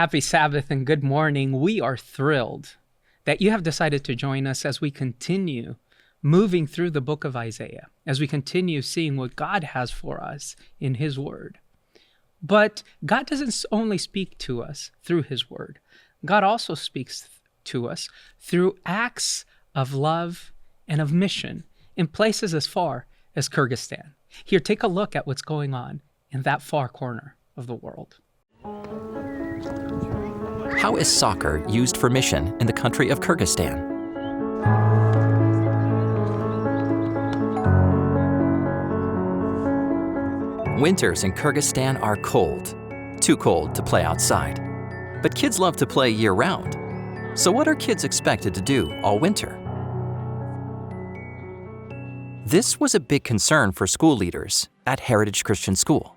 Happy Sabbath and good morning. We are thrilled that you have decided to join us as we continue moving through the book of Isaiah, as we continue seeing what God has for us in His Word. But God doesn't only speak to us through His Word. God also speaks to us through acts of love and of mission in places as far as Kyrgyzstan. Here, take a look at what's going on in that far corner of the world. How is soccer used for mission in the country of Kyrgyzstan? Winters in Kyrgyzstan are cold, too cold to play outside. But kids love to play year-round. So what are kids expected to do all winter? This was a big concern for school leaders at Heritage Christian School.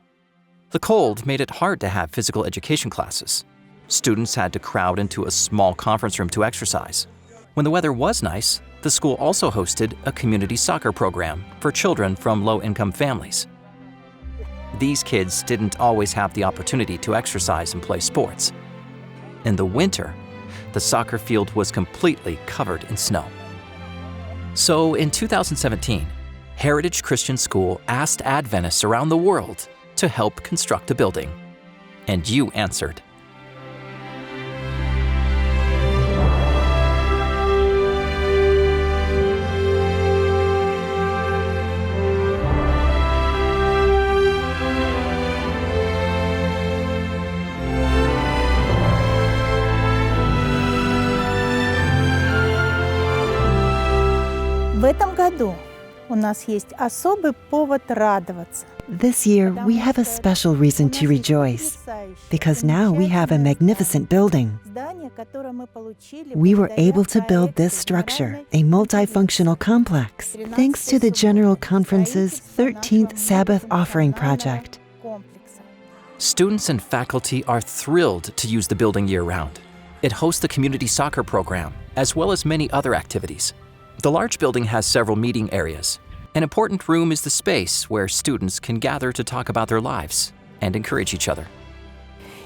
The cold made it hard to have physical education classes. Students had to crowd into a small conference room to exercise. When the weather was nice, the school also hosted a community soccer program for children from low-income families. These kids didn't always have the opportunity to exercise and play sports. In the winter, the soccer field was completely covered in snow. So in 2017, Heritage Christian School asked Adventists around the world to help construct a building. And you answered. В этом году у нас есть особый повод радоваться. This year, we have a special reason to rejoice, because now we have a magnificent building. We were able to build this structure, a multifunctional complex, thanks to the General Conference's 13th Sabbath Offering Project. Students and faculty are thrilled to use the building year-round. It hosts a community soccer program, as well as many other activities. The large building has several meeting areas. An important room is the space where students can gather to talk about their lives and encourage each other.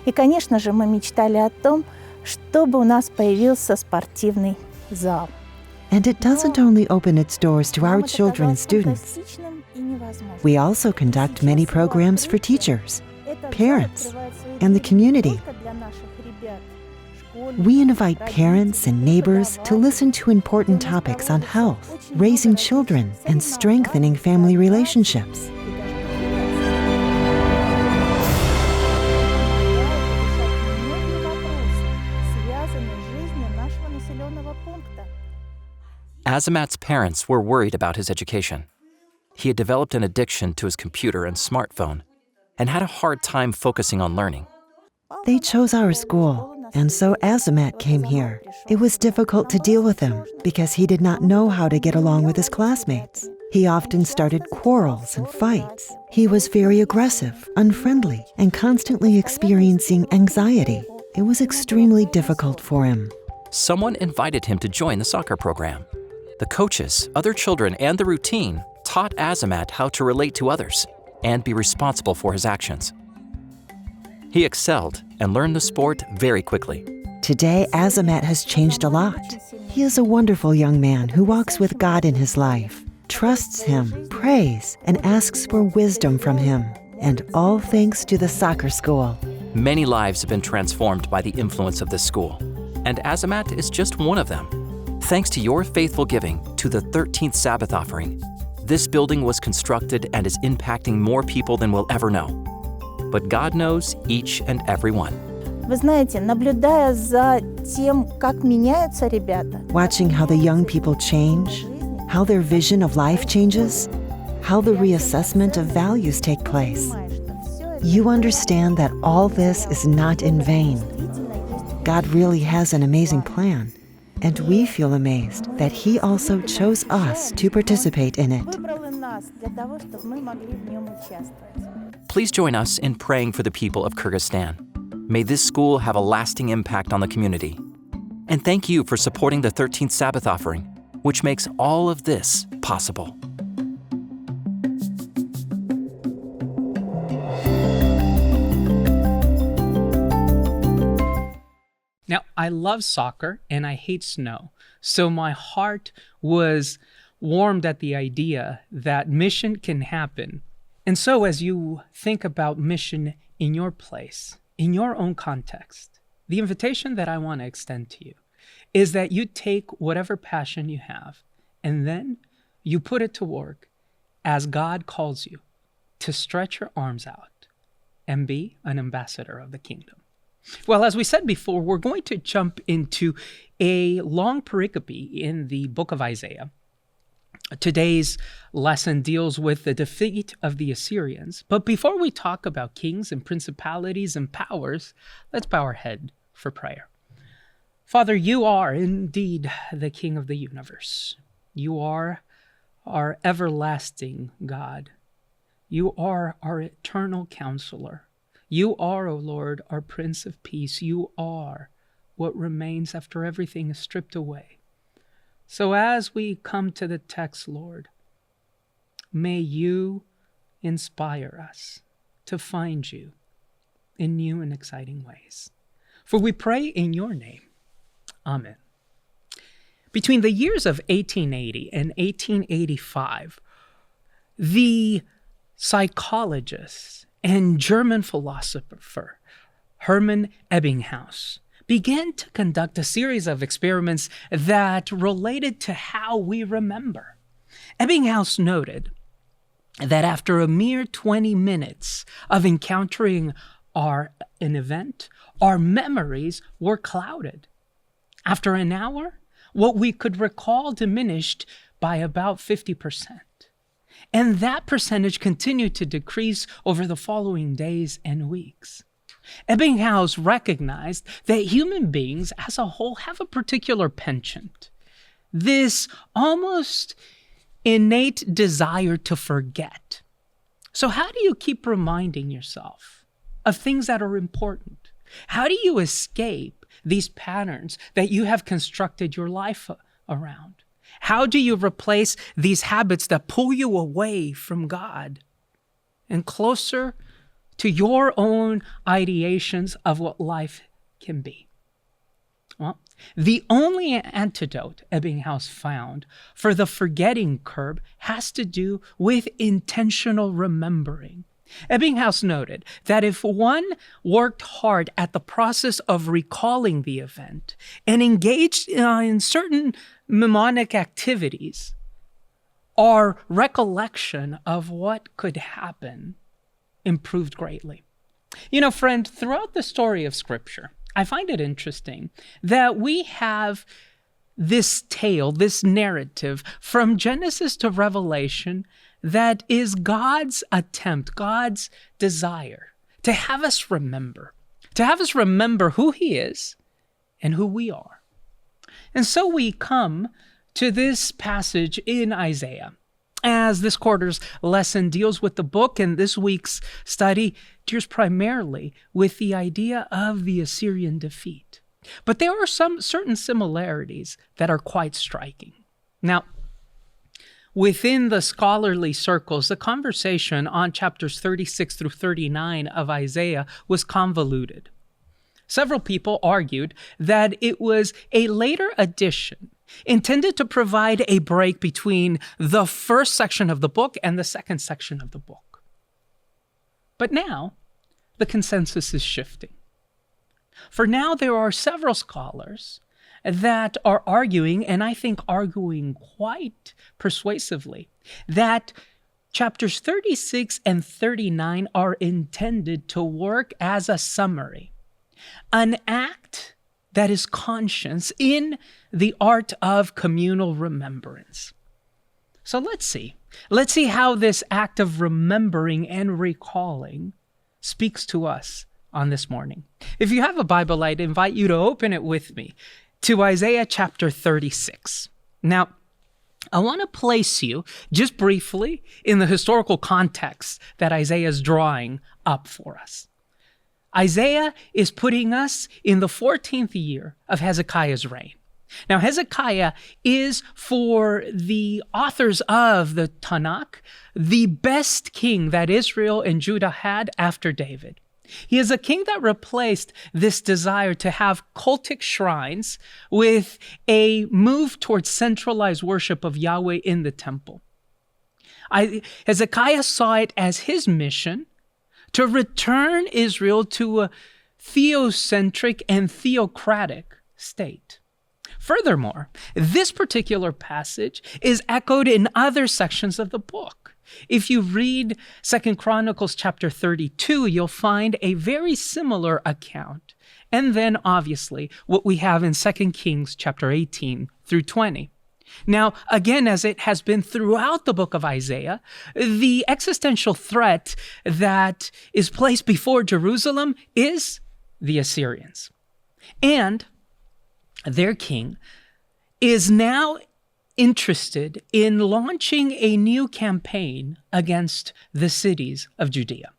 И, конечно же, мы мечтали о том, чтобы у нас появился спортивный зал. And it doesn't only open its doors to our children and students. We also conduct many programs for teachers, parents, and the community. We invite parents and neighbors to listen to important topics on health, raising children, and strengthening family relationships. Azamat's parents were worried about his education. He had developed an addiction to his computer and smartphone and had a hard time focusing on learning. They chose our school, and so Azamat came here. It was difficult to deal with him because he did not know how to get along with his classmates. He often started quarrels and fights. He was very aggressive, unfriendly, and constantly experiencing anxiety. It was extremely difficult for him. Someone invited him to join the soccer program. The coaches, other children, and the routine taught Azamat how to relate to others and be responsible for his actions. He excelled and learned the sport very quickly. Today, Azamat has changed a lot. He is a wonderful young man who walks with God in his life, trusts Him, prays, and asks for wisdom from Him. And all thanks to the soccer school. Many lives have been transformed by the influence of this school, and Azamat is just one of them. Thanks to your faithful giving to the 13th Sabbath offering, this building was constructed and is impacting more people than we'll ever know. But God knows each and every one. Вы знаете, наблюдая за тем, как меняются ребята, Watching how the young people change, how their vision of life changes, how the reassessment of values take place. you understand that all this is not in vain. God really has an amazing plan, and we feel amazed that He also chose us to participate in it. Please join us in praying for the people of Kyrgyzstan. May this school have a lasting impact on the community. And thank you for supporting the 13th Sabbath offering, which makes all of this possible. Now, I love soccer and I hate snow, so my heart was warmed at the idea that mission can happen. And so as you think about mission in your place, in your own context, the invitation that I want to extend to you is that you take whatever passion you have and then you put it to work as God calls you to stretch your arms out and be an ambassador of the kingdom. Well, as we said before, we're going to jump into a long pericope in the book of Isaiah. Today's lesson deals with the defeat of the Assyrians. But before we talk about kings and principalities and powers, let's bow our head for prayer. Father, you are indeed the King of the universe. You are our everlasting God. You are our eternal counselor. You are, O Lord, our Prince of Peace. You are what remains after everything is stripped away. So as we come to the text, Lord, may you inspire us to find you in new and exciting ways. For we pray in your name. Amen. Between the years of 1880 and 1885, the psychologist and German philosopher Hermann Ebbinghaus began to conduct a series of experiments that related to how we remember. Ebbinghaus noted that after a mere 20 minutes of encountering an event, our memories were clouded. After an hour, what we could recall diminished by about 50%. And that percentage continued to decrease over the following days and weeks. Ebbinghaus recognized that human beings as a whole have a particular penchant, this almost innate desire to forget. So how do you keep reminding yourself of things that are important? How do you escape these patterns that you have constructed your life around? How do you replace these habits that pull you away from God and closer to your own ideations of what life can be? Well, the only antidote Ebbinghaus found for the forgetting curve has to do with intentional remembering. Ebbinghaus noted that if one worked hard at the process of recalling the event and engaged in certain mnemonic activities, our recollection of what could happen improved greatly. You know, friend, throughout the story of Scripture, I find it interesting that we have this tale, this narrative from Genesis to Revelation that is God's attempt, God's desire to have us remember who He is and who we are. And so we come to this passage in Isaiah as this quarter's lesson deals with the book, and this week's study deals primarily with the idea of the Assyrian defeat. But there are some certain similarities that are quite striking. Now, within the scholarly circles, the conversation on chapters 36 through 39 of Isaiah was convoluted. Several people argued that it was a later addition intended to provide a break between the first section of the book and the second section of the book. But now, the consensus is shifting. For now, there are several scholars that are arguing, and I think arguing quite persuasively, that chapters 36 and 39 are intended to work as a summary, an act that is conscious in the art of communal remembrance. So let's see how this act of remembering and recalling speaks to us on this morning. If you have a Bible, I'd invite you to open it with me to Isaiah chapter 36. Now, I want to place you just briefly in the historical context that Isaiah is drawing up for us. Isaiah is putting us in the 14th year of Hezekiah's reign. Now, Hezekiah is, for the authors of the Tanakh, the best king that Israel and Judah had after David. He is a king that replaced this desire to have cultic shrines with a move towards centralized worship of Yahweh in the temple. Hezekiah saw it as his mission to return Israel to a theocentric and theocratic state. Furthermore, this particular passage is echoed in other sections of the book. If you read 2 Chronicles chapter 32, you'll find a very similar account. And then, obviously, what we have in 2 Kings chapter 18 through 20. Now, again, as it has been throughout the book of Isaiah, the existential threat that is placed before Jerusalem is the Assyrians. And their king is now interested in launching a new campaign against the cities of Judea.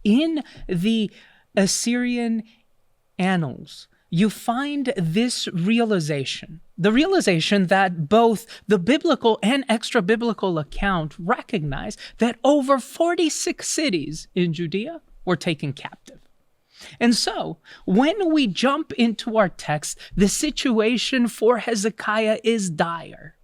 In the Assyrian annals, you find this realization, the realization that both the biblical and extra-biblical account recognize that over 46 cities in Judea were taken captive. And so, when we jump into our text, the situation for Hezekiah is dire.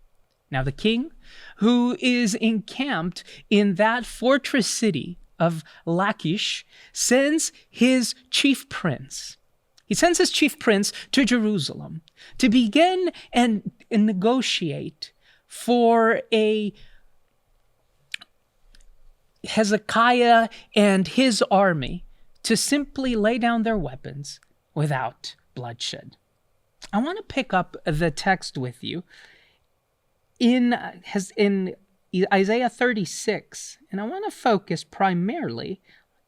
Now, the king, who is encamped in that fortress city of Lachish, sends his chief prince. He sends his chief prince to Jerusalem to begin and negotiate for a Hezekiah and his army to simply lay down their weapons without bloodshed. I want to pick up the text with you in Isaiah 36, and I want to focus primarily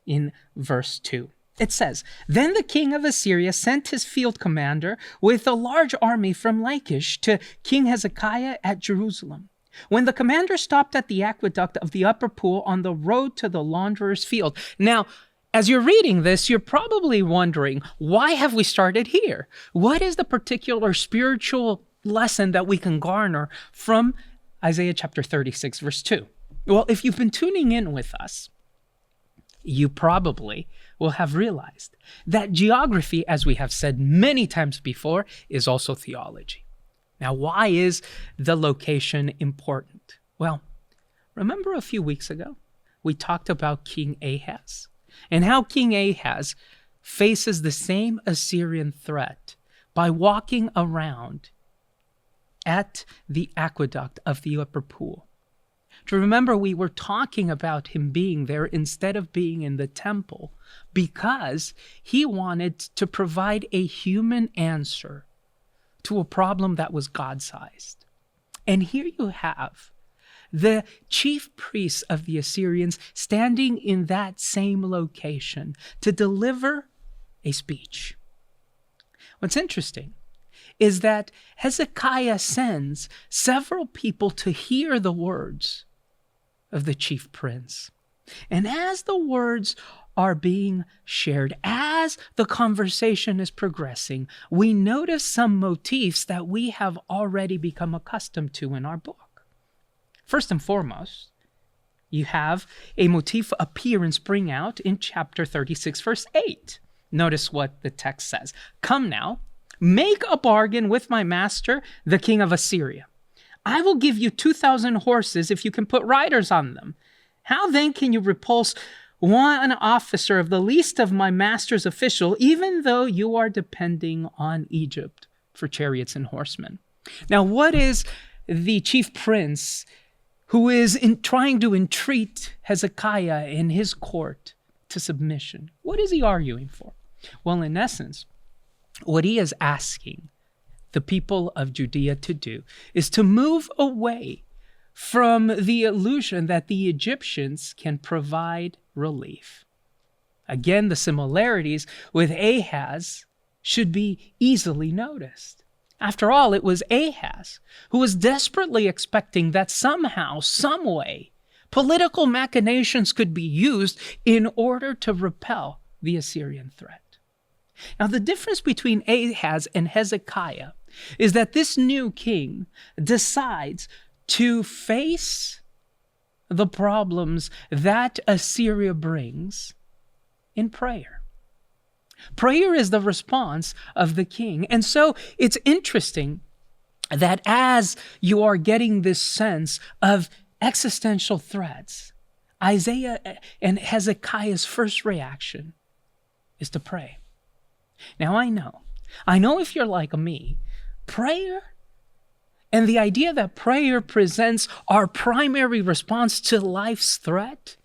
in verse 2. It says, "Then the king of Assyria sent his field commander with a large army from Lachish to King Hezekiah at Jerusalem. When the commander stopped at the aqueduct of the upper pool on the road to the launderer's field." Now, as you're reading this, you're probably wondering, why have we started here? What is the particular spiritual lesson that we can garner from Isaiah chapter 36, verse 2? Well, if you've been tuning in with us, you probably will have realized that geography, as we have said many times before, is also theology. Now, why is the location important? Well, remember a few weeks ago, we talked about King Ahaz and how King Ahaz faces the same Assyrian threat by walking around at the aqueduct of the upper pool. To remember, we were talking about him being there instead of being in the temple because he wanted to provide a human answer to a problem that was God-sized. And here you have the chief priests of the Assyrians standing in that same location to deliver a speech. What's interesting is that Hezekiah sends several people to hear the words of the chief prince. And as the words are being shared, as the conversation is progressing, we notice some motifs that we have already become accustomed to in our book. First and foremost, you have a motif appear and spring out in chapter 36, verse 8. Notice what the text says. "Come now, make a bargain with my master, the king of Assyria. I will give you 2,000 horses if you can put riders on them. How then can you repulse one officer of the least of my master's official, even though you are depending on Egypt for chariots and horsemen?" Now, what is the chief prince who is trying to entreat Hezekiah in his court to submission? What is he arguing for? Well, in essence, what he is asking the people of Judea to do is to move away from the illusion that the Egyptians can provide relief. Again, the similarities with Ahaz should be easily noticed. After all, it was Ahaz who was desperately expecting that somehow, some way, political machinations could be used in order to repel the Assyrian threat. Now, the difference between Ahaz and Hezekiah is that this new king decides to face the problems that Assyria brings in prayer. Prayer is the response of the king. And so it's interesting that as you are getting this sense of existential threats, Isaiah and Hezekiah's first reaction is to pray. Now I know if you're like me, prayer and the idea that prayer presents our primary response to life's threat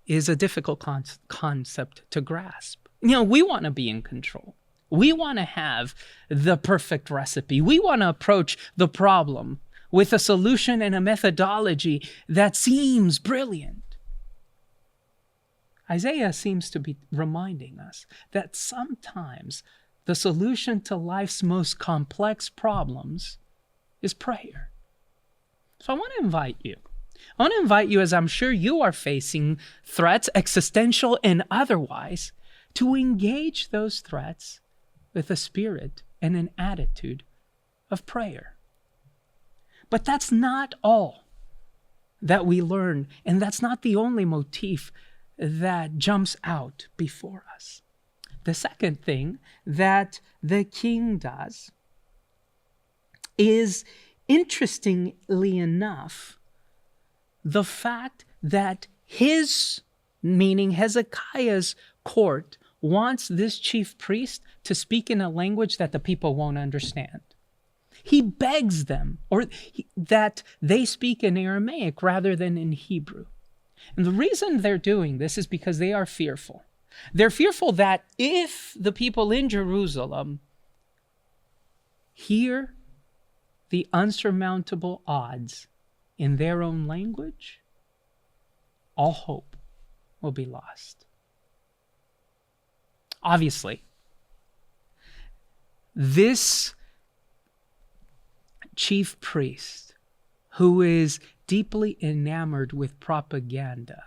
is a difficult concept to grasp. We want to be in control. We want to have the perfect recipe. We want to approach the problem with a solution and a methodology that seems brilliant. Isaiah seems to be reminding us that sometimes the solution to life's most complex problems is prayer. So I want to invite you, as I'm sure you are facing threats, existential and otherwise, to engage those threats with a spirit and an attitude of prayer. But that's not all that we learn, and that's not the only motif that jumps out before us. The second thing that the king does is, interestingly enough, the fact that meaning Hezekiah's court, wants this chief priest to speak in a language that the people won't understand. He begs them that they speak in Aramaic rather than in Hebrew. And the reason they're doing this is because they are fearful. They're fearful that if the people in Jerusalem hear the unsurmountable odds in their own language, all hope will be lost. Obviously, this chief priest, who is deeply enamored with propaganda,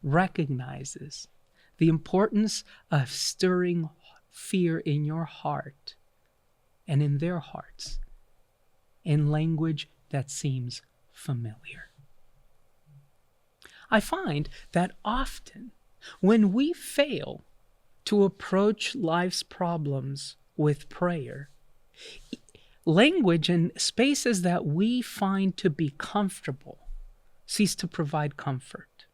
recognizes the importance of stirring fear in your heart and in their hearts in language that seems familiar. I find that often when we fail to approach life's problems with prayer, language and spaces that we find to be comfortable cease to provide comfort.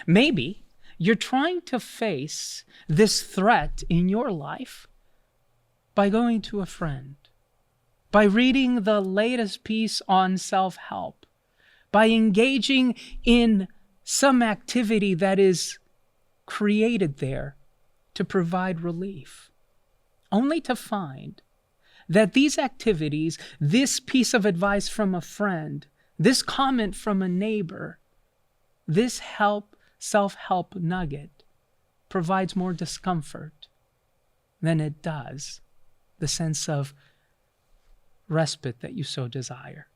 Maybe you're trying to face this threat in your life by going to a friend, by reading the latest piece on self-help, by engaging in some activity that is created there to provide relief, only to find that these activities, this piece of advice from a friend, this comment from a neighbor, this self-help nugget provides more discomfort than it does the sense of respite that you so desire.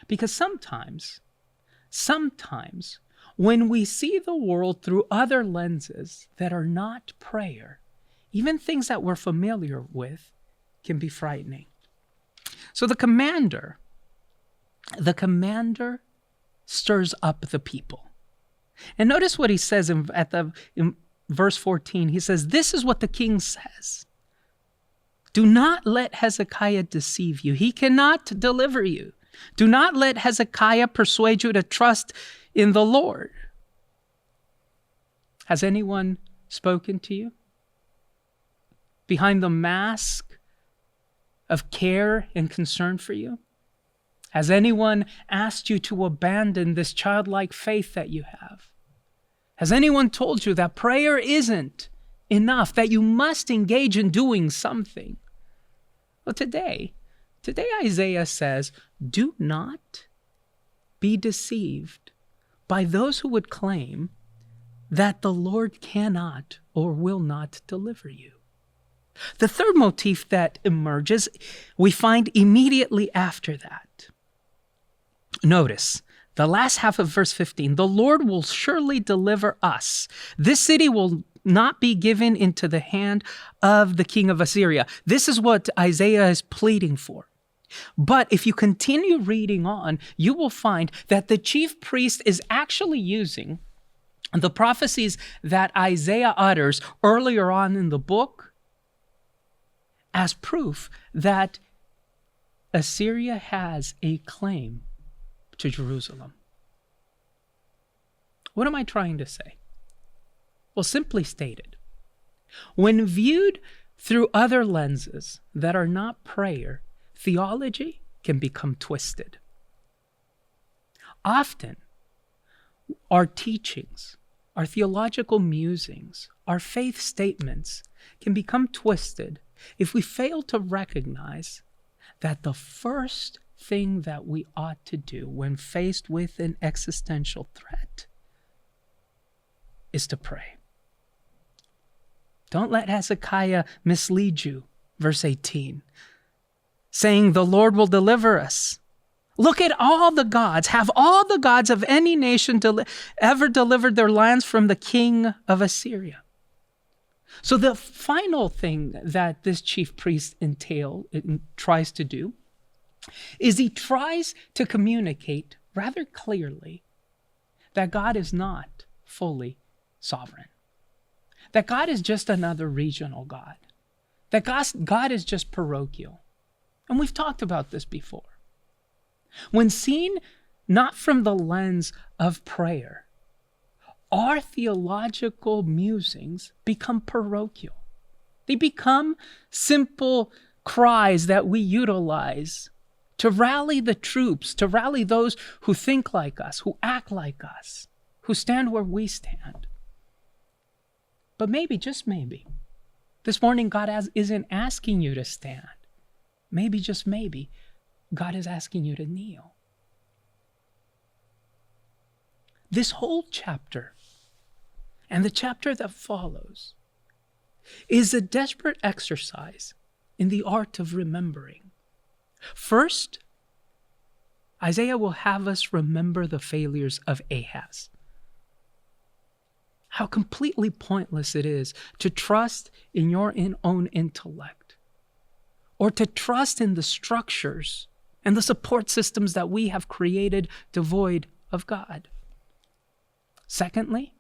Because sometimes, when we see the world through other lenses that are not prayer, even things that we're familiar with can be frightening. So the commander stirs up the people. And notice what he says in verse 14. He says, "This is what the king says. Do not let Hezekiah deceive you. He cannot deliver you. Do not let Hezekiah persuade you to trust in the Lord." Has anyone spoken to you behind the mask of care and concern for you? Has anyone asked you to abandon this childlike faith that you have? Has anyone told you that prayer isn't enough, that you must engage in doing something? Well, today Isaiah says, do not be deceived by those who would claim that the Lord cannot or will not deliver you. The third motif that emerges, we find immediately after that. Notice the last half of verse 15. The Lord will surely deliver us. This city will not be given into the hand of the king of Assyria. This is what Isaiah is pleading for. But if you continue reading on, you will find that the chief priest is actually using the prophecies that Isaiah utters earlier on in the book as proof that Assyria has a claim to Jerusalem. What am I trying to say? Well, simply stated, when viewed through other lenses that are not prayer, theology can become twisted. Often, our teachings, our theological musings, our faith statements can become twisted if we fail to recognize that the first thing that we ought to do when faced with an existential threat is to pray. Don't let Hezekiah mislead you. Verse 18, saying the Lord will deliver us. Look at all the gods. Have all the gods of any nation ever delivered their lands from the king of Assyria? So the final thing that this chief priest tries to do is he tries to communicate rather clearly that God is not fully sovereign, that God is just another regional God, that God is just parochial. And we've talked about this before. When seen not from the lens of prayer, our theological musings become parochial. They become simple cries that we utilize to rally the troops, to rally those who think like us, who act like us, who stand where we stand. But maybe, just maybe, this morning God isn't asking you to stand. Maybe, just maybe, God is asking you to kneel. This whole chapter and the chapter that follows is a desperate exercise in the art of remembering. First, Isaiah will have us remember the failures of Ahaz. How completely pointless it is to trust in your own intellect or to trust in the structures and the support systems that we have created devoid of God. Secondly,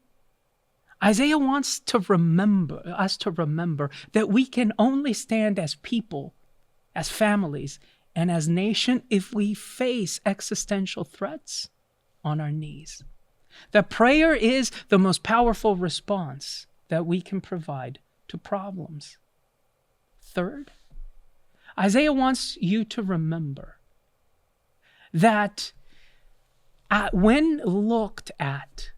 Isaiah wants us to remember that we can only stand as people, as families, and as nation if we face existential threats on our knees. That prayer is the most powerful response that we can provide to problems. Third, Isaiah wants you to remember that when looked at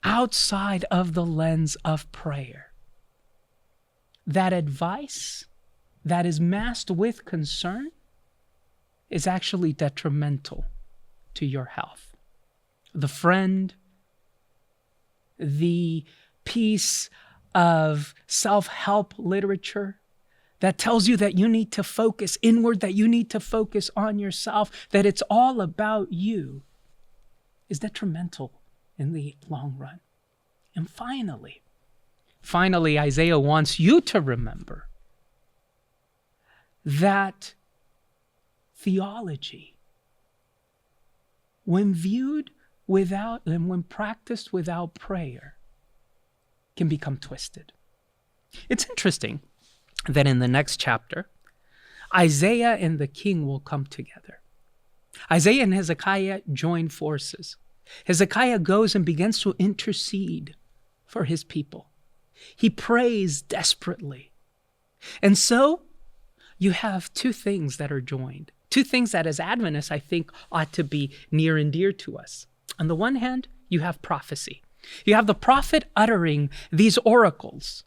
outside of the lens of prayer, that advice that is masked with concern is actually detrimental to your health. The friend, the piece of self-help literature that tells you that you need to focus inward, that you need to focus on yourself, that it's all about you, is detrimental in the long run. And finally, Isaiah wants you to remember that theology, when viewed without and when practiced without prayer, can become twisted. It's interesting that in the next chapter, Isaiah and the king will come together. Isaiah and Hezekiah join forces. Hezekiah goes and begins to intercede for his people. He prays desperately. And so you have two things that are joined, two things that as Adventists I think ought to be near and dear to us. On the one hand, you have prophecy. You have the prophet uttering these oracles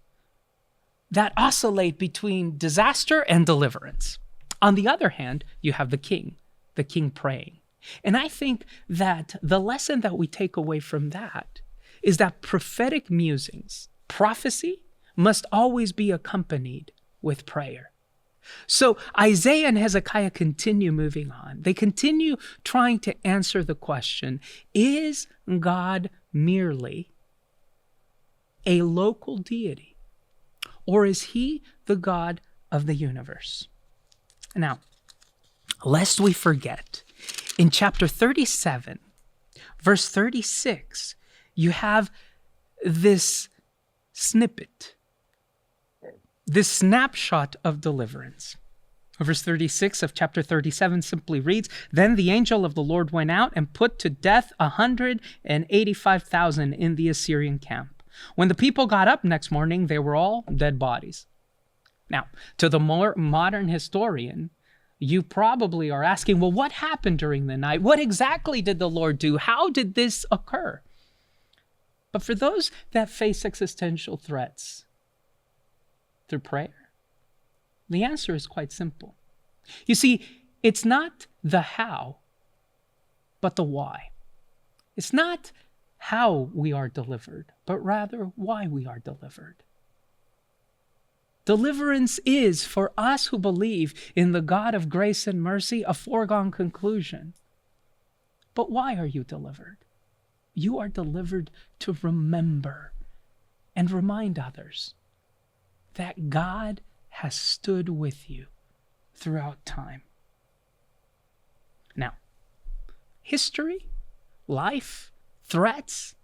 that oscillate between disaster and deliverance. On the other hand, you have the king praying. And I think that the lesson that we take away from that is that prophetic musings, prophecy, must always be accompanied with prayer. So Isaiah and Hezekiah continue moving on. They continue trying to answer the question, is God merely a local deity, or is he the God of the universe? Now, lest we forget, in chapter 37, verse 36, you have this snippet, this snapshot of deliverance. Verse 36 of chapter 37 simply reads, "Then the angel of the Lord went out and put to death 185,000 in the Assyrian camp. When the people got up next morning, they were all dead bodies." Now, to the more modern historian, you probably are asking, well, what happened during the night? What exactly did the Lord do? How did this occur? But for those that face existential threats through prayer, the answer is quite simple. You see, it's not the how, but the why. It's not how we are delivered, but rather why we are delivered. Deliverance is, for us who believe in the God of grace and mercy, a foregone conclusion. But why are you delivered? You are delivered to remember and remind others that God has stood with you throughout time. Now, history, life, threats,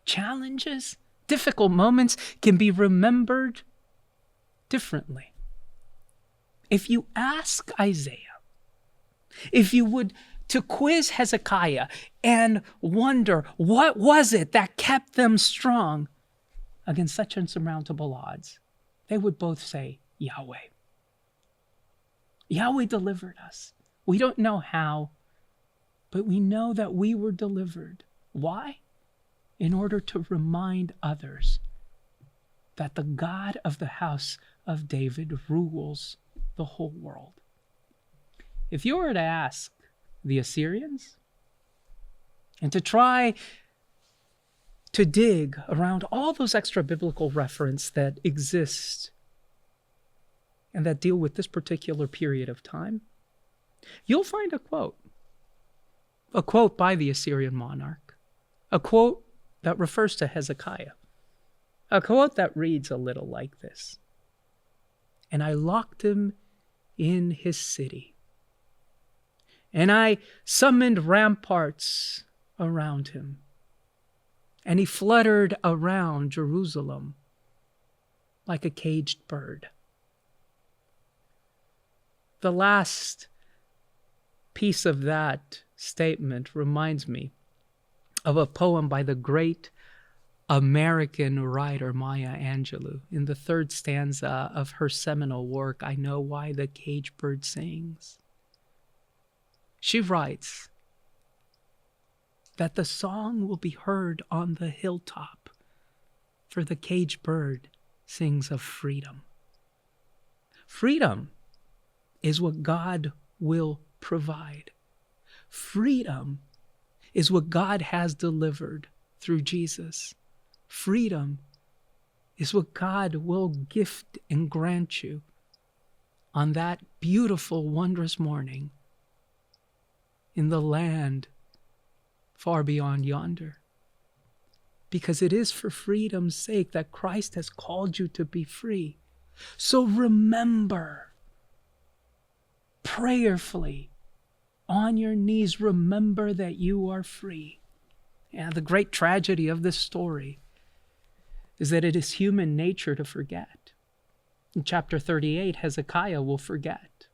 challenges, difficult moments can be remembered differently. If you ask Isaiah, if you would to quiz Hezekiah and wonder what was it that kept them strong against such insurmountable odds, they would both say, Yahweh. Yahweh delivered us. We don't know how, but we know that we were delivered. Why? In order to remind others that the God of the house of David rules the whole world. If you were to ask the Assyrians and to try to dig around all those extra biblical references that exist and that deal with this particular period of time, you'll find a quote by the Assyrian monarch, a quote that refers to Hezekiah, a quote that reads a little like this: "And I locked him in his city, and I summoned ramparts around him, and he fluttered around Jerusalem like a caged bird." The last piece of that statement reminds me of a poem by the great American writer Maya Angelou. In the third stanza of her seminal work, I Know Why the Caged Bird Sings, she writes that the song will be heard on the hilltop, for the caged bird sings of freedom. Freedom is what God will provide. Freedom is what God has delivered through Jesus. Freedom is what God will gift and grant you on that beautiful, wondrous morning in the land far beyond yonder. Because it is for freedom's sake that Christ has called you to be free. So remember, prayerfully, on your knees, remember that you are free. And the great tragedy of this story is that it is human nature to forget. In chapter 38, Hezekiah will forget.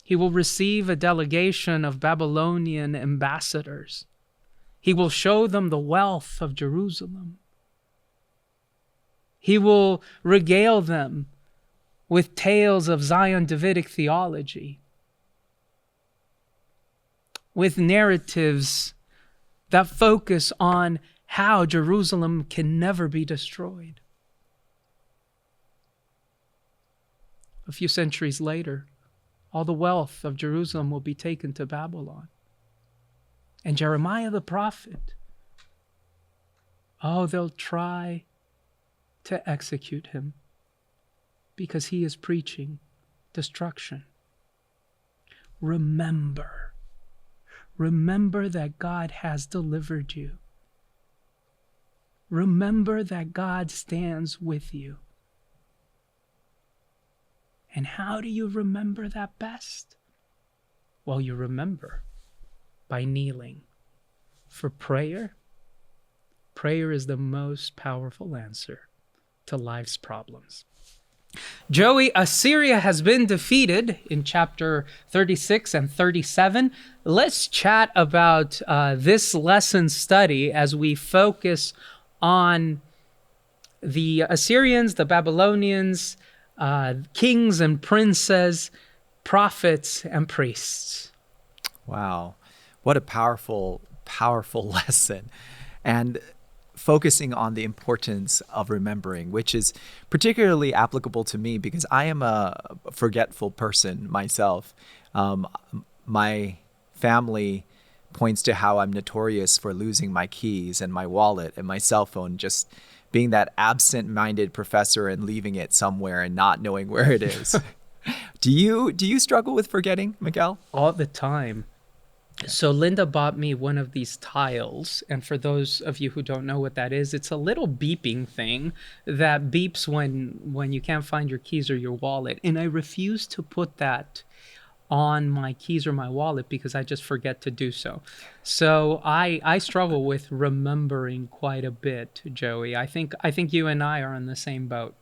He will receive a delegation of Babylonian ambassadors. He will show them the wealth of Jerusalem. He will regale them with tales of Zion Davidic theology, with narratives that focus on how Jerusalem can never be destroyed. A few centuries later, all the wealth of Jerusalem will be taken to Babylon. And Jeremiah the prophet Oh, they'll try to execute him because he is preaching destruction. Remember that God has delivered you. Remember that God stands with you. And how do you remember that best? Well, you remember by kneeling. For prayer is the most powerful answer to life's problems. Joey, Assyria has been defeated in chapter 36 and 37. Let's chat about this lesson study as we focus on the Assyrians, the Babylonians, kings and princes, prophets and priests. Wow. What a powerful lesson. And focusing on the importance of remembering, which is particularly applicable to me because I am a forgetful person myself. My family points to how I'm notorious for losing my keys and my wallet and my cell phone, just being that absent-minded professor and leaving it somewhere and not knowing where it is. Do you struggle with forgetting, Miguel? All the time. So Linda bought me one of these tiles, and for those of you who don't know what that is, it's a little beeping thing that beeps when you can't find your keys or your wallet. And I refuse to put that on my keys or my wallet because I just forget to do so. So I struggle with remembering quite a bit, Joey. I think you and I are on the same boat.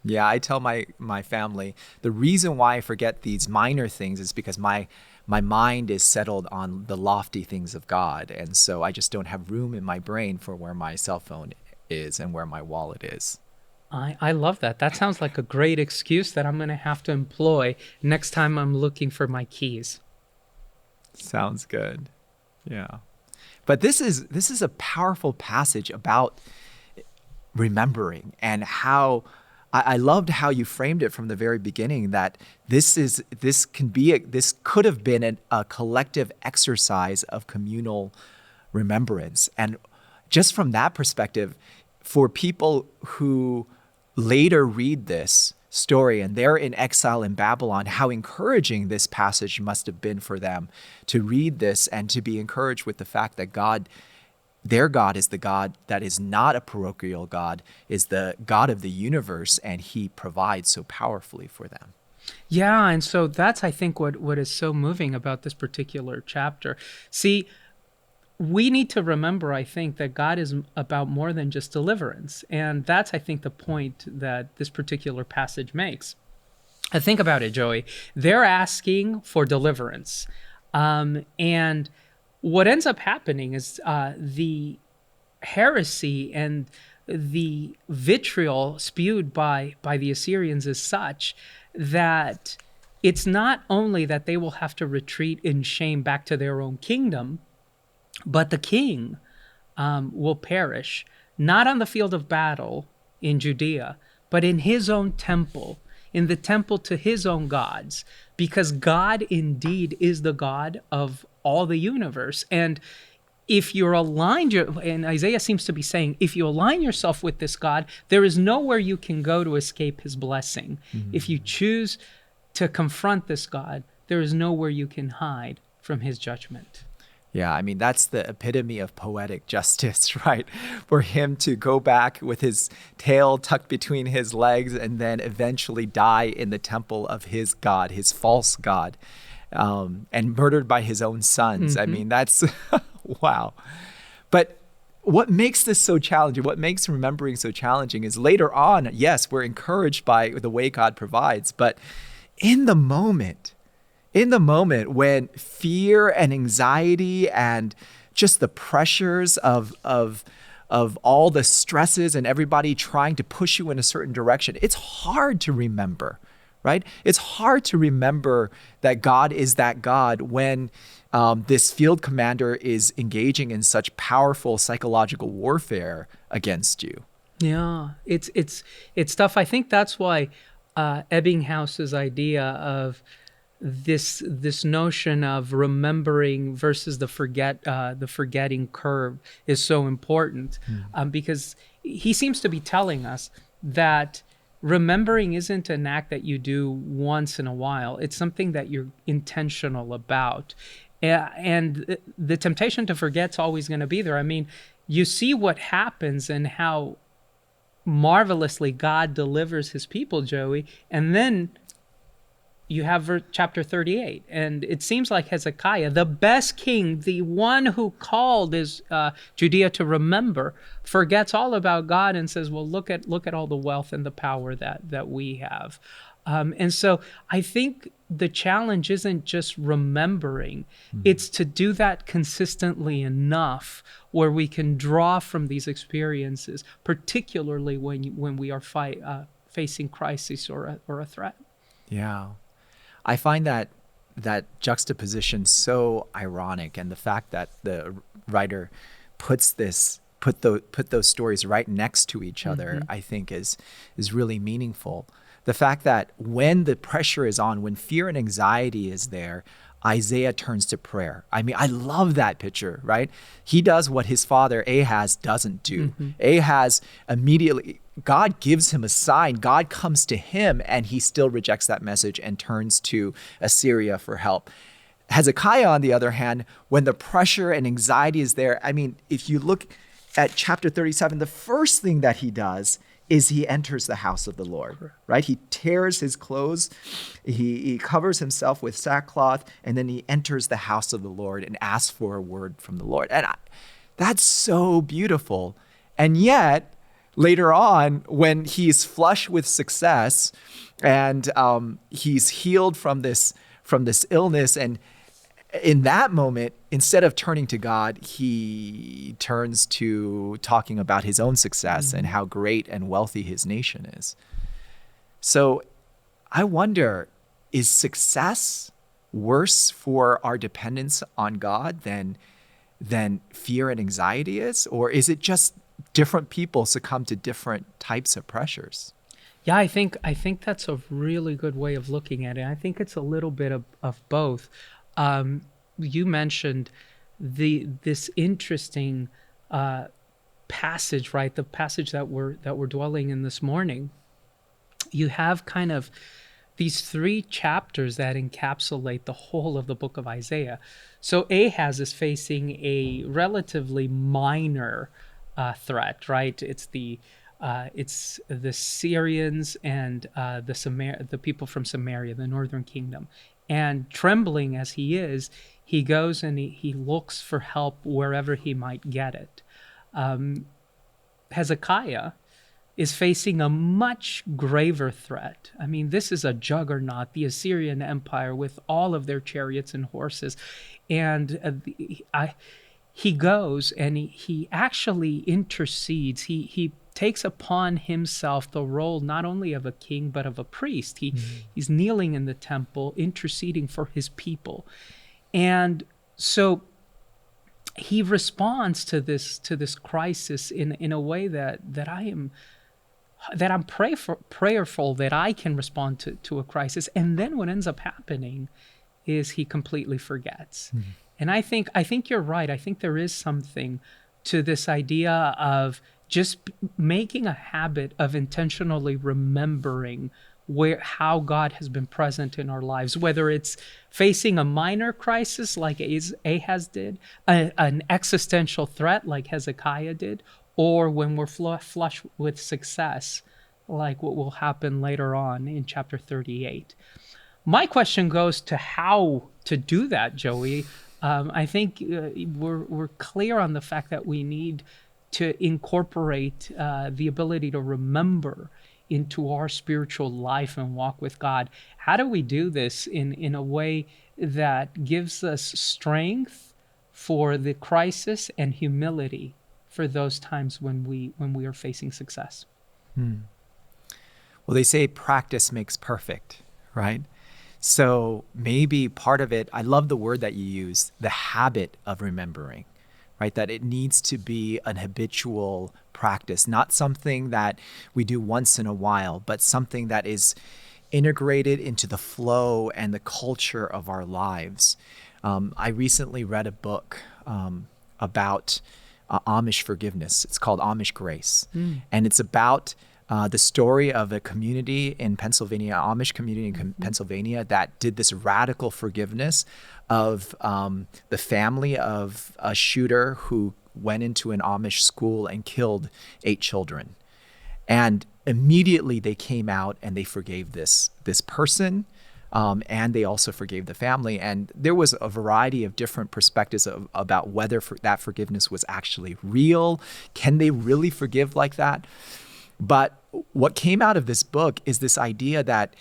Yeah, I tell my family the reason why I forget these minor things is because my mind is settled on the lofty things of God. And so I just don't have room in my brain for where my cell phone is and where my wallet is. I love that. That sounds like a great excuse that I'm going to have to employ next time I'm looking for my keys. Sounds good. Yeah. But this is a powerful passage about remembering, and how I loved how you framed it from the very beginning, that this could have been a collective exercise of communal remembrance. And just from that perspective, for people who later read this story and they're in exile in Babylon, how encouraging this passage must have been for them to read this and to be encouraged with the fact that their God is the God that is not a parochial God, is the God of the universe, and he provides so powerfully for them. Yeah, and so that's, I think, what is so moving about this particular chapter. See, we need to remember, I think, that God is about more than just deliverance. And that's, I think, the point that this particular passage makes. Think about it, Joey. They're asking for deliverance. And what ends up happening is the heresy and the vitriol spewed by the Assyrians is such that it's not only that they will have to retreat in shame back to their own kingdom, but the king will perish, not on the field of battle in Judea, but in his own temple, in the temple to his own gods, because God indeed is the God of all the universe. And if you're aligned, and Isaiah seems to be saying, if you align yourself with this God, there is nowhere you can go to escape his blessing. Mm-hmm. If you choose to confront this God, there is nowhere you can hide from his judgment. Yeah, I mean, that's the epitome of poetic justice, right? For him to go back with his tail tucked between his legs and then eventually die in the temple of his God, his false God, and murdered by his own sons. Mm-hmm. I mean, that's, wow. But what makes this so challenging, what makes remembering so challenging is later on, yes, we're encouraged by the way God provides, but in the moment when fear and anxiety and just the pressures of all the stresses and everybody trying to push you in a certain direction, it's hard to remember, right? It's hard to remember that God is that God when this field commander is engaging in such powerful psychological warfare against you. Yeah, it's tough. I think that's why Ebbinghaus's idea of this notion of remembering versus the forgetting curve is so important, because he seems to be telling us that remembering isn't an act that you do once in a while. It's something that you're intentional about. And the temptation to forget's always going to be there. I mean, you see what happens and how marvelously God delivers his people, Joey, and then you have chapter 38, and it seems like Hezekiah, the best king, the one who called Judea to remember, forgets all about God and says, well, look at all the wealth and the power that we have. And so I think the challenge isn't just remembering, it's to do that consistently enough where we can draw from these experiences, particularly when we are facing crisis or a threat. Yeah. I find that juxtaposition so ironic, and the fact that the writer put those stories right next to each other, I think is really meaningful. The fact that when the pressure is on, when fear and anxiety is there, Isaiah turns to prayer. I mean, I love that picture, right? He does what his father Ahaz doesn't do. Ahaz immediately, God gives him a sign. God comes to him, and he still rejects that message and turns to Assyria for help. Hezekiah, on the other hand, when the pressure and anxiety is there, I mean, if you look at chapter 37, the first thing that he does is he enters the house of the Lord, right? He tears his clothes, he covers himself with sackcloth, and then he enters the house of the Lord and asks for a word from the Lord. And that's so beautiful. And yet, later on, when he's flush with success and he's healed from this illness, and in that moment, instead of turning to God, he turns to talking about his own success and how great and wealthy his nation is. So I wonder, is success worse for our dependence on God than fear and anxiety is? Or is it just different people succumb to different types of pressures? Yeah, I think that's a really good way of looking at it. I think it's a little bit of both. You mentioned this interesting passage, right? The passage that we're dwelling in this morning. You have kind of these 3 chapters that encapsulate the whole of the book of Isaiah. So Ahaz is facing a relatively minor threat, right? It's the Syrians and the people from Samaria, the northern kingdom. And trembling as he is, he goes and he looks for help wherever he might get it. Hezekiah is facing a much graver threat. I mean, this is a juggernaut, the Assyrian Empire, with all of their chariots and horses. And he goes and he actually intercedes. He takes upon himself the role not only of a king, but of a priest. He's kneeling in the temple, interceding for his people. And so he responds to this crisis in a way that I'm prayerful that I can respond to a crisis. And then what ends up happening is he completely forgets. And I think you're right. I think there is something to this idea of just making a habit of intentionally remembering how God has been present in our lives, whether it's facing a minor crisis like Ahaz did, an existential threat like Hezekiah did, or when we're flush with success, like what will happen later on in chapter 38. My question goes to how to do that, Joey. I think we're clear on the fact that we need to incorporate the ability to remember into our spiritual life and walk with God. How do we do this in a way that gives us strength for the crisis and humility for those times when we are facing success? Well, they say practice makes perfect, right? So maybe part of it, I love the word that you use, the habit of remembering, right? That it needs to be an habitual practice, not something that we do once in a while, but something that is integrated into the flow and the culture of our lives. I recently read a book about Amish forgiveness. It's called Amish Grace. And it's about the story of a community in Pennsylvania, Amish community in Pennsylvania, that did this radical forgiveness of the family of a shooter who went into an Amish school and killed 8 children. And immediately they came out and they forgave this person, and they also forgave the family. And there was a variety of different perspectives about whether that forgiveness was actually real. Can they really forgive like that? But what came out of this book is this idea that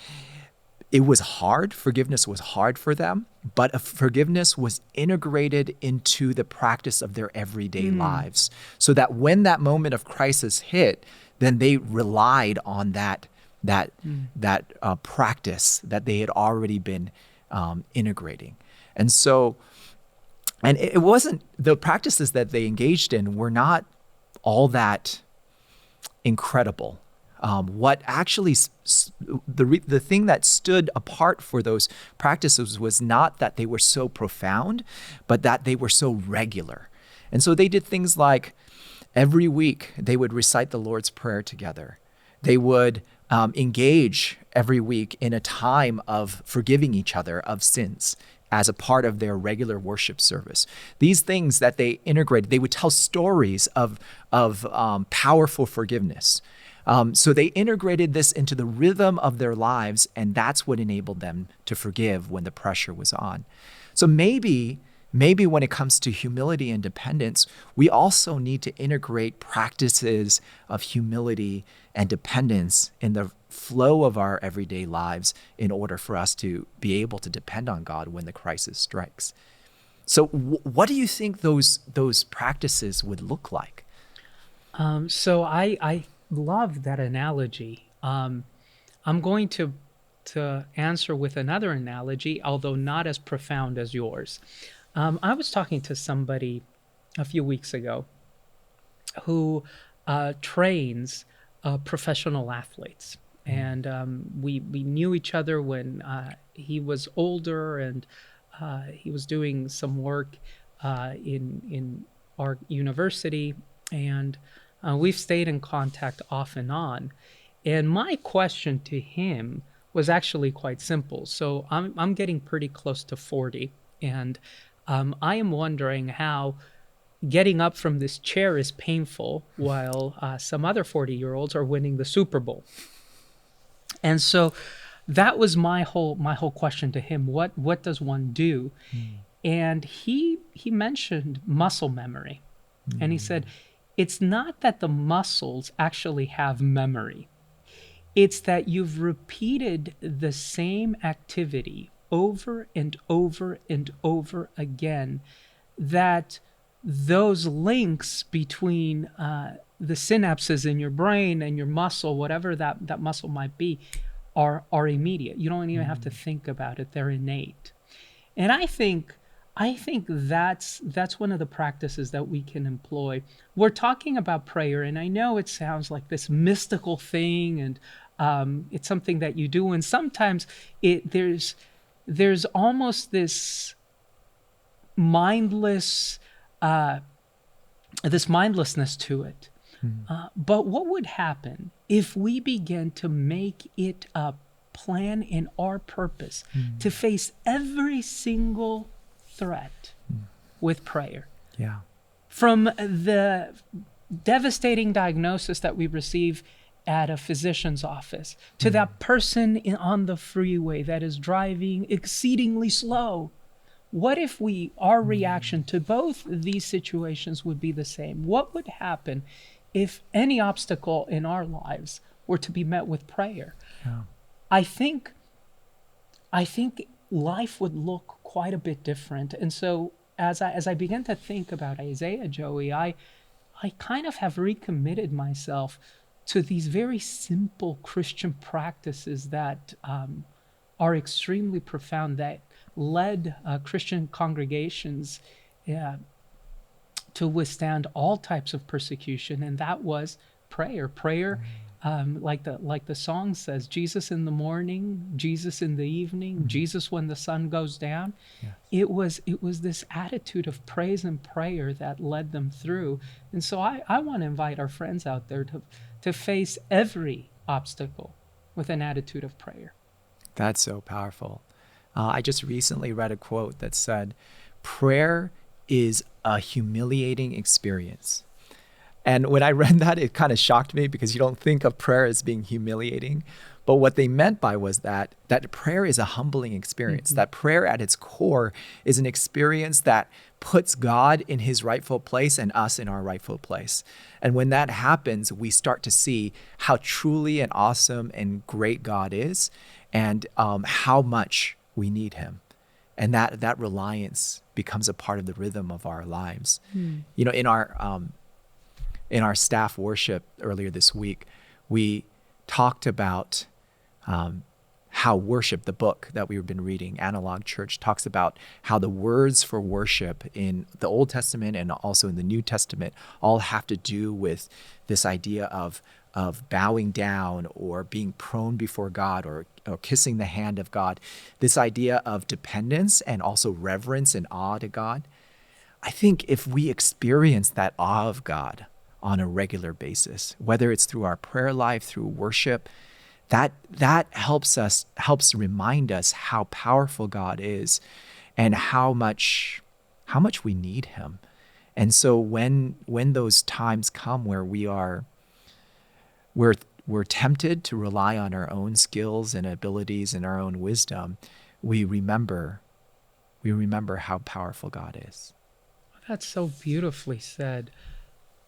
it was hard. Forgiveness was hard for them, but forgiveness was integrated into the practice of their everyday lives, so that when that moment of crisis hit, then they relied on that practice that they had already been integrating. And so, and it wasn't, the practices that they engaged in were not all that incredible. What actually, the thing that stood apart for those practices was not that they were so profound, but that they were so regular. And so they did things like every week they would recite the Lord's Prayer together. They would engage every week in a time of forgiving each other of sins as a part of their regular worship service. These things that they integrated, they would tell stories of powerful forgiveness. So they integrated this into the rhythm of their lives, and that's what enabled them to forgive when the pressure was on. So maybe when it comes to humility and dependence, we also need to integrate practices of humility and dependence in the flow of our everyday lives in order for us to be able to depend on God when the crisis strikes. So what do you think those practices would look like? So I love that analogy. I'm going to answer with another analogy, although not as profound as yours. I was talking to somebody a few weeks ago who trains professional athletes. And we knew each other when he was older, and he was doing some work in our university. And we've stayed in contact off and on. And my question to him was actually quite simple. So I'm getting pretty close to 40, and I am wondering how getting up from this chair is painful while some other 40-year-olds are winning the Super Bowl. And so that was my whole question to him. What does one do? And he mentioned muscle memory. And he said, it's not that the muscles actually have memory. It's that you've repeated the same activity over and over and over again, that those links between the synapses in your brain and your muscle, whatever that muscle might be, are immediate. You don't even have to think about it. They're innate. And I think that's one of the practices that we can employ. We're talking about prayer, and I know it sounds like this mystical thing, and it's something that you do, and sometimes there's almost this mindlessness to it. But what would happen if we begin to make it a plan in our purpose to face every single threat with prayer? Yeah. From the devastating diagnosis that we receive at a physician's office to that person on the freeway that is driving exceedingly slow. What if our reaction to both these situations would be the same? What would happen if any obstacle in our lives were to be met with prayer? Yeah. I think life would look quite a bit different. And so as I began to think about Isaiah, Joey, I kind of have recommitted myself to these very simple Christian practices that are extremely profound, that led Christian congregations to withstand all types of persecution, and that was prayer. Prayer like the song says, Jesus in the morning, Jesus in the evening, Jesus when the sun goes down. Yes. It was this attitude of praise and prayer that led them through. And so I want to invite our friends out there to face every obstacle with an attitude of prayer. That's so powerful. I just recently read a quote that said, prayer is a humiliating experience. And when I read that, it kind of shocked me because you don't think of prayer as being humiliating. But what they meant by was that prayer is a humbling experience, that prayer at its core is an experience that puts God in his rightful place and us in our rightful place. And when that happens, we start to see how truly and awesome and great God is, and how much we need him. And that reliance becomes a part of the rhythm of our lives. You know, in our staff worship earlier this week, we talked about how worship, the book that we've been reading, Analog Church, talks about how the words for worship in the Old Testament and also in the New Testament all have to do with this idea of bowing down or being prone before God or kissing the hand of God, this idea of dependence and also reverence and awe to God. I think if we experience that awe of God on a regular basis, whether it's through our prayer life, through worship, that helps remind us how powerful God is and how much we need him. And so when those times come where we're tempted to rely on our own skills and abilities and our own wisdom, we remember how powerful God is. That's so beautifully said.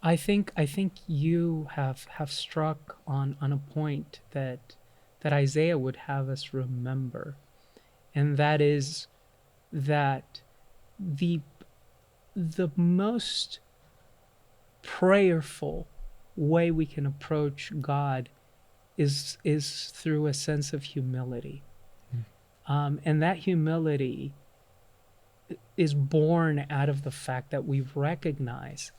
I think you have struck on a point that Isaiah would have us remember, and that is that the most prayerful way we can approach God is through a sense of humility, and that humility is born out of the fact that we recognize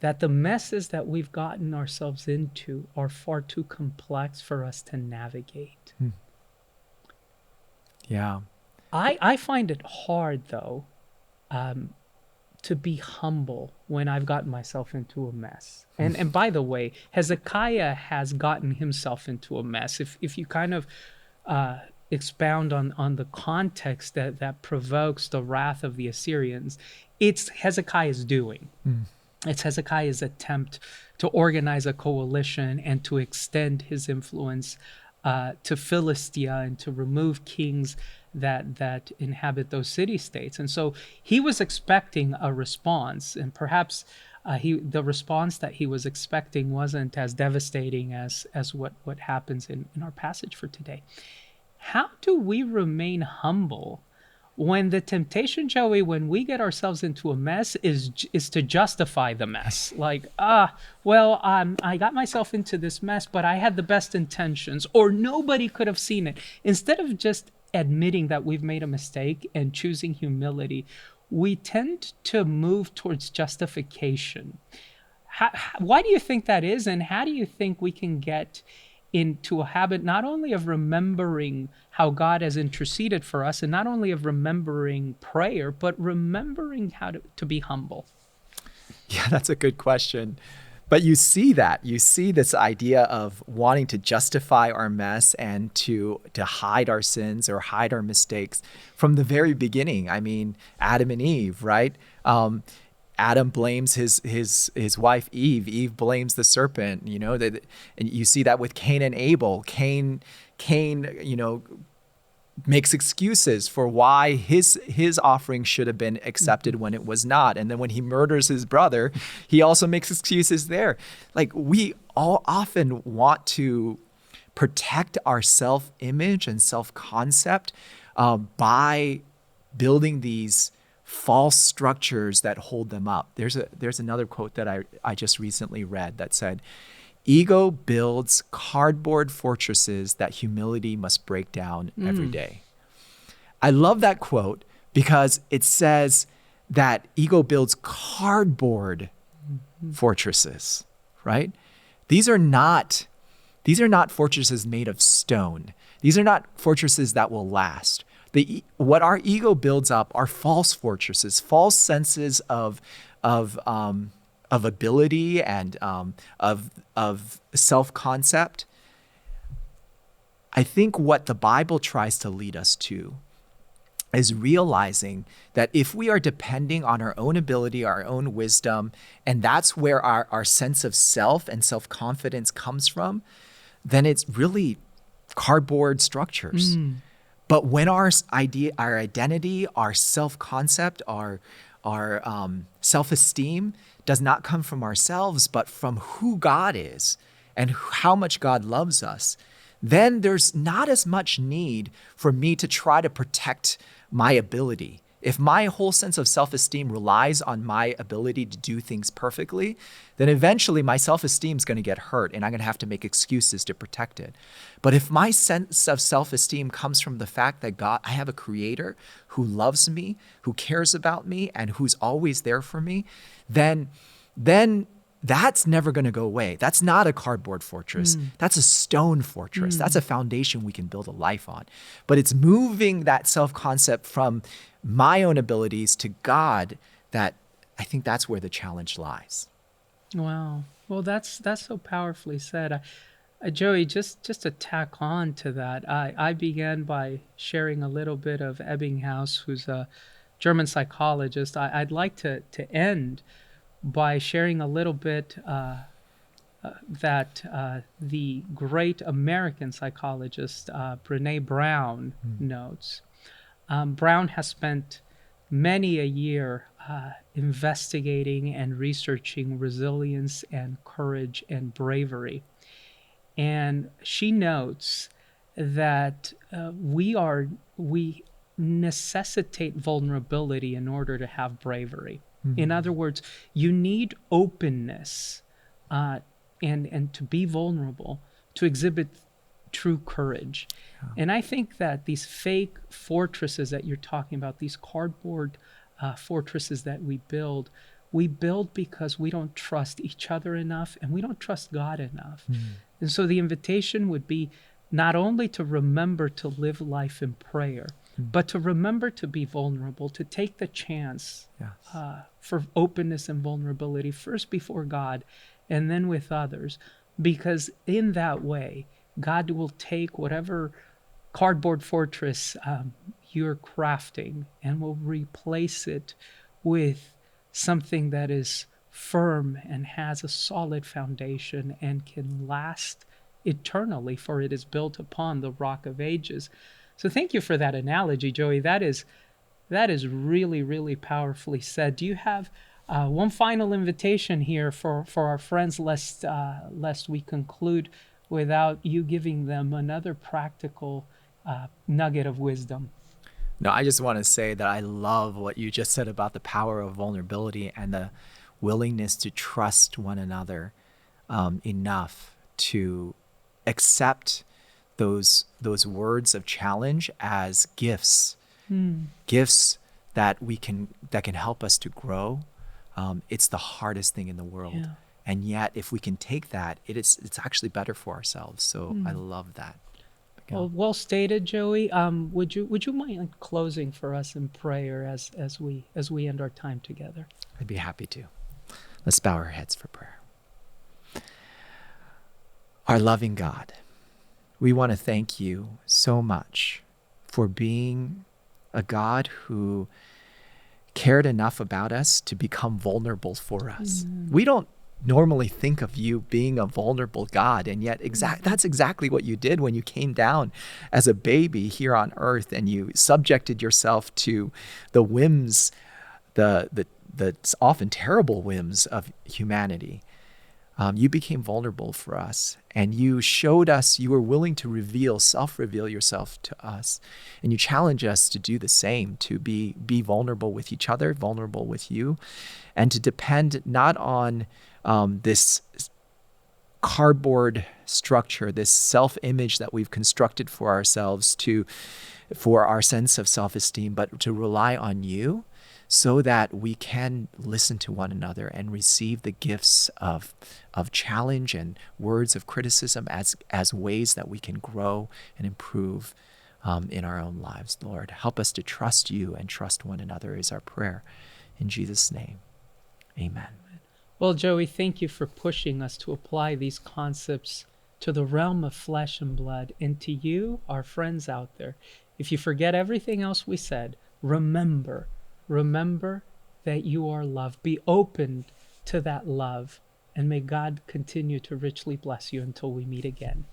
that the messes that we've gotten ourselves into are far too complex for us to navigate. Yeah. I find it hard, though, to be humble when I've gotten myself into a mess. And by the way, Hezekiah has gotten himself into a mess. If you kind of expound on the context that provokes the wrath of the Assyrians, it's Hezekiah's doing. It's Hezekiah's attempt to organize a coalition and to extend his influence to Philistia and to remove kings that inhabit those city-states. And so he was expecting a response, and perhaps the response that he was expecting wasn't as devastating as what happens in our passage for today. How do we remain humble when the temptation, Joey, when we get ourselves into a mess is to justify the mess? Like, I got myself into this mess, but I had the best intentions, or nobody could have seen it. Instead of just admitting that we've made a mistake and choosing humility, we tend to move towards justification. Why do you think that is? And how do you think we can get into a habit not only of remembering how God has interceded for us, and not only of remembering prayer, but remembering how to be humble? Yeah, that's a good question. But you see this idea of wanting to justify our mess and to hide our sins or hide our mistakes from the very beginning. I mean, Adam and Eve, right? Adam blames his wife Eve. Eve blames the serpent. You know, and you see that with Cain and Abel. Cain, makes excuses for why his offering should have been accepted when it was not. And then when he murders his brother, he also makes excuses there. Like, we all often want to protect our self-image and self-concept by building these false structures that hold them up. There's another quote that I just recently read that said, "Ego builds cardboard fortresses that humility must break down every day." I love that quote because it says that ego builds cardboard fortresses, right? These are not These are not fortresses made of stone. These are not fortresses that will last. What our ego builds up are false fortresses, false senses of ability and of self-concept. I think what the Bible tries to lead us to is realizing that if we are depending on our own ability, our own wisdom, and that's where our sense of self and self-confidence comes from, then it's really cardboard structures. But when our identity, our self-concept, our self-esteem does not come from ourselves, but from who God is and how much God loves us, then there's not as much need for me to try to protect my ability. If my whole sense of self-esteem relies on my ability to do things perfectly, then eventually my self-esteem is going to get hurt and I'm going to have to make excuses to protect it. But if my sense of self-esteem comes from the fact that I have a creator who loves me, who cares about me, and who's always there for me, then that's never going to go away. That's not a cardboard fortress. That's a stone fortress. That's a foundation we can build a life on. But it's moving that self-concept from my own abilities to God that I think that's where the challenge lies. Wow. Well, that's so powerfully said. Joey, just to tack on to that, I began by sharing a little bit of Ebbinghaus, who's a German psychologist. I'd like to end by sharing a little bit that the great American psychologist Brené Brown notes. Brown has spent many a year investigating and researching resilience and courage and bravery. And she notes that we necessitate vulnerability in order to have bravery. In other words, you need openness and to be vulnerable, to exhibit true courage. And I think that these fake fortresses that you're talking about, these cardboard fortresses that we build because we don't trust each other enough and we don't trust God enough. And so the invitation would be not only to remember to live life in prayer, but to remember to be vulnerable, to take the chance for openness and vulnerability, first before God and then with others, because in that way, God will take whatever cardboard fortress you're crafting and will replace it with something that is firm and has a solid foundation and can last eternally, for it is built upon the rock of ages. So thank you for that analogy, Joey. That is really, really powerfully said. Do you have one final invitation here for our friends, lest we conclude without you giving them another practical nugget of wisdom? No, I just want to say that I love what you just said about the power of vulnerability and the willingness to trust one another enough to accept those words of challenge as gifts, gifts that can help us to grow. It's the hardest thing in the world, and yet if we can take that, it's actually better for ourselves. So I love that. Well stated, Joey. Would you mind closing for us in prayer as we end our time together? I'd be happy to. Let's bow our heads for prayer. Our loving God, we want to thank you so much for being a God who cared enough about us to become vulnerable for us. We don't normally think of you being a vulnerable God, and yet that's exactly what you did when you came down as a baby here on earth and you subjected yourself to the whims, the often terrible whims of humanity. You became vulnerable for us, and you showed us you were willing to self-reveal yourself to us, and you challenge us to do the same, to be vulnerable with each other, vulnerable with you, and to depend not on this cardboard structure, this self-image that we've constructed for ourselves for our sense of self-esteem, but to rely on you so that we can listen to one another and receive the gifts of challenge and words of criticism as ways that we can grow and improve in our own lives. Lord, help us to trust you and trust one another is our prayer. In Jesus' name, amen. Well, Joey, thank you for pushing us to apply these concepts to the realm of flesh and blood. And to you, our friends out there, if you forget everything else we said, remember that you are loved. Be open to that love, and may God continue to richly bless you until we meet again.